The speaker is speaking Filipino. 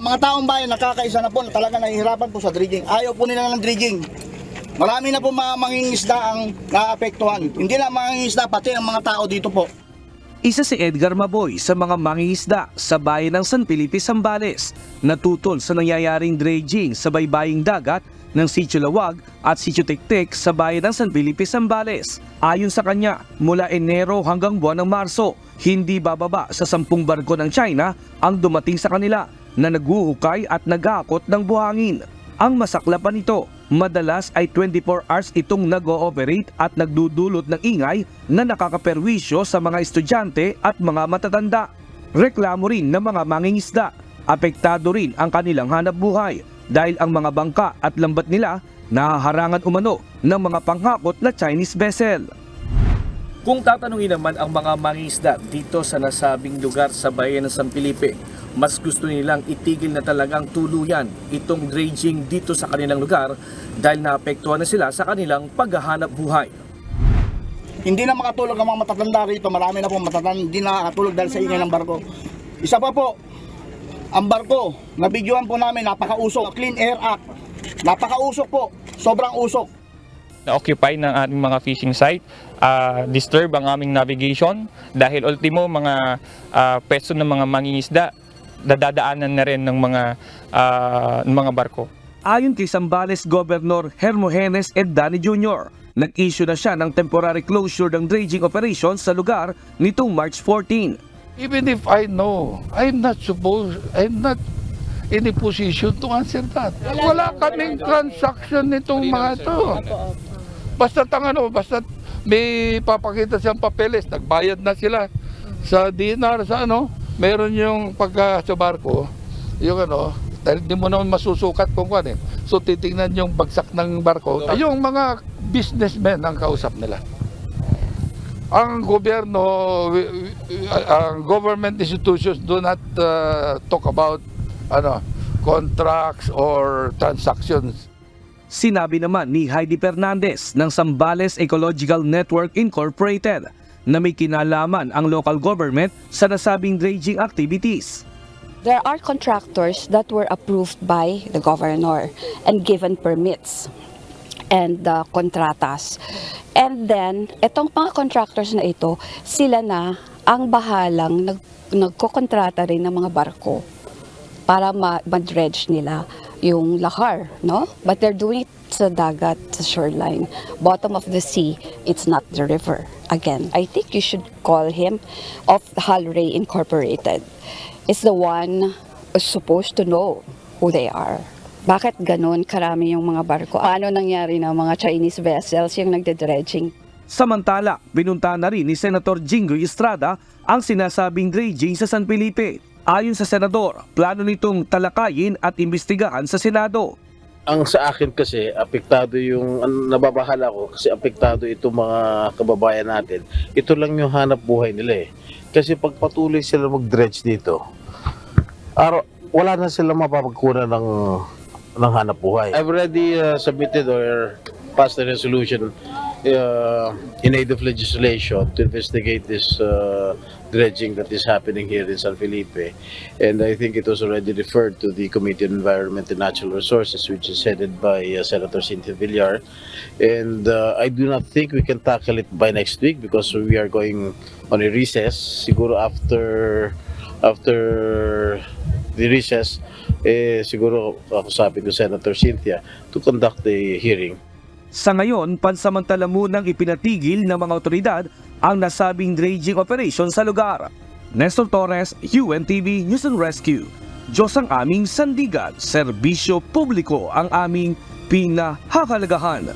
Mga taong bayan nakakaisa na po na talaga nahihirapan po sa dredging. Ayaw po nila ng dredging. Marami na po mga mangingisda ang naapektuhan. Hindi lang mangingisda, pati ang mga tao dito po. Isa si Edgar Maboy sa mga mangingisda sa bayan ng San Felipe, Zambales, natutol sa nangyayaring dredging sa baybaying dagat ng Sitio Lawag at Sitio Tiktik sa bayan ng San Felipe, Zambales. Ayon sa kanya, mula Enero hanggang buwan ng Marso, hindi bababa sa 10 barko ng China ang dumating sa kanila na naghuhukay at nag-aakot ng buhangin. Ang masaklap pa nito, madalas ay 24 hours itong nag-ooperate at nagdudulot ng ingay na nakakaperwisyo sa mga estudyante at mga matatanda. Reklamo rin ng mga mangingisda. Apektado rin ang kanilang hanap buhay dahil ang mga bangka at lambat nila nahaharangan umano ng mga panghakot na Chinese vessel. Kung tatanungin naman ang mga mangingisda dito sa nasabing lugar sa bayan ng San Felipe, mas gusto nilang itigil na talagang tuluyan itong dredging dito sa kanilang lugar dahil naapektuhan na sila sa kanilang paghahanap buhay. Hindi na makatulog ang mga matatanda rito. Marami na po matatanda, hindi na makatulog dahil sa ingay ng barko. Isa pa po, ang barko, nabidyohan po namin, napakausok. Clean Air Act, napakausok po, sobrang usok. Na-occupy ng ating mga fishing site, disturb ang aming navigation dahil ultimo mga pwesto ng mga mangingisda dadaanan na rin ng mga barko. Ayon kay Zambales Governor Hermogenes Eddani Jr., nag-issue na siya ng temporary closure ng dredging operations sa lugar nitong March 14. Even if I know, I'm not in a position to answer that. Wala kaming transaction nitong mga ito. Basta basta may papakita siyang papeles, nagbayad na sila sa dinar, sa meron yung pagka sa barko, yung dahil di mo naman masusukat kung ano So titingnan yung bagsak ng barko, yung mga businessmen ang kausap nila. Ang gobyerno, ang government institutions do not talk about contracts or transactions. Sinabi naman ni Heidi Fernandez ng Zambales Ecological Network Incorporated na may kinalaman ang local government sa nasabing dredging activities. There are contractors that were approved by the governor and given permits and kontratas. And then, itong mga contractors na ito, sila na ang bahalang nagkokontrata rin ng mga barko para ma-dredge nila yung lahar, no? But they're doing it sa dagat, sa shoreline. Bottom of the sea, it's not the river. Again, I think you should call him of Halray Incorporated. It's the one who's supposed to know who they are. Bakit ganun karami yung mga barko? Ano nangyari na mga Chinese vessels yung nagde-dredging? Samantala, binunta na rin ni Senator Jinggoy Estrada ang sinasabing dredging sa San Felipe. Ayon sa senador, plano nitong talakayin at imbestigahan sa Senado. Ang sa akin kasi, apektado yung, nababahala ko kasi apektado itong mga kababayan natin. Ito lang yung hanap buhay nila Kasi pag patuloy sila mag-dredge dito, wala na sila mapapagkunan ng hanap buhay. I've already submitted or passed a resolution in aid of legislation to investigate this dredging that is happening here in San Felipe, and I think it was already referred to the Committee on Environment and Natural Resources, which is headed by Senator Cynthia Villar, and I do not think we can tackle it by next week because we are going on a recess. Siguro after the recess, siguro kakusapin ko Senator Cynthia to conduct the hearing. Sa ngayon, pansamantala munang ipinatigil ng mga otoridad ang nasabing dredging operation sa lugar. Nestor Torres, UNTV News and Rescue. Diyos ang aming sandigan, serbisyo publiko ang aming pinahahalagahan.